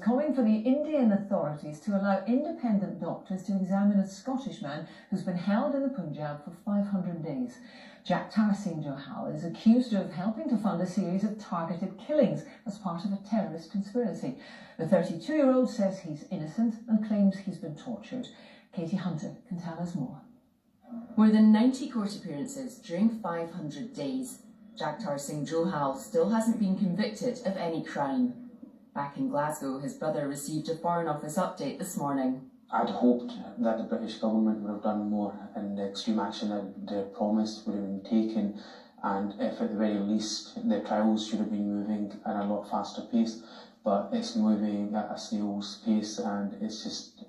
calling for the Indian authorities to allow independent doctors to examine a Scottish man who's been held in the Punjab for 500 days. Jaggi Singh Johal is accused of helping to fund a series of targeted killings as part of a terrorist conspiracy. The 32-year-old says he's innocent and claims he's been tortured. Katie Hunter can tell us more. More than 90 court appearances during 500 days. Jaggi Singh Johal still hasn't been convicted of any crime. Back in Glasgow, his brother received a Foreign Office update this morning. I'd hoped that the British government would have done more and the extreme action that they promised would have been taken, and if at the very least the trials should have been moving at a lot faster pace, but it's moving at a snail's pace, and it's just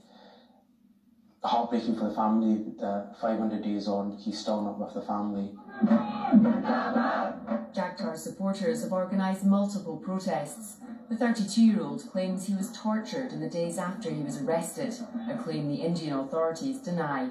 heartbreaking for the family that 500 days on he's still not with the family. Jaggi supporters have organised multiple protests. The 32-year-old claims he was tortured in the days after he was arrested, a claim the Indian authorities deny.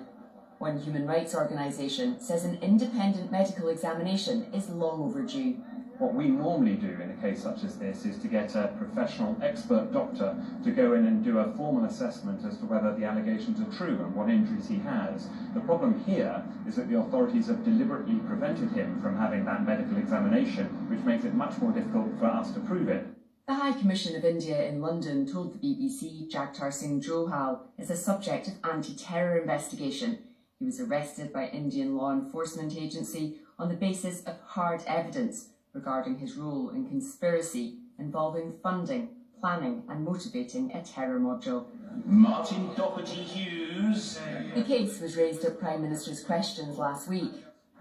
One human rights organisation says an independent medical examination is long overdue. What we normally do in a case such as this is to get a professional expert doctor to go in and do a formal assessment as to whether the allegations are true and what injuries he has. The problem here is that the authorities have deliberately prevented him from having that medical examination, which makes it much more difficult for us to prove it. The High Commission of India in London told the BBC Jaggi Singh Johal is a subject of anti-terror investigation. He was arrested by Indian law enforcement agency on the basis of hard evidence regarding his role in conspiracy involving funding, planning and motivating a terror module. Martin Doherty Hughes. The case was raised at Prime Minister's questions last week.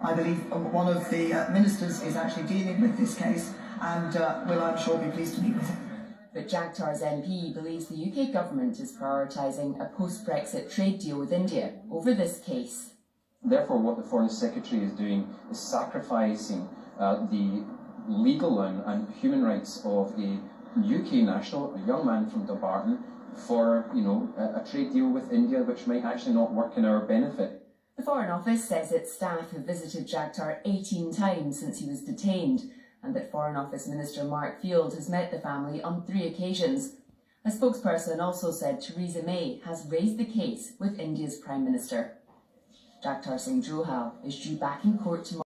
I believe one of the ministers is actually dealing with this case and will, I'm sure, be pleased to meet with him. But Jaggi's MP believes the UK government is prioritising a post-Brexit trade deal with India over this case. Therefore, what the Foreign Secretary is doing is sacrificing the legal and human rights of a UK national, a young man from Dumbarton, for a trade deal with India which might actually not work in our benefit. The Foreign Office says its staff have visited Jaggi 18 times since he was detained, and that Foreign Office Minister Mark Field has met the family on 3 occasions. A spokesperson also said Theresa May has raised the case with India's Prime Minister. Jaggi Singh Johal is due back in court tomorrow.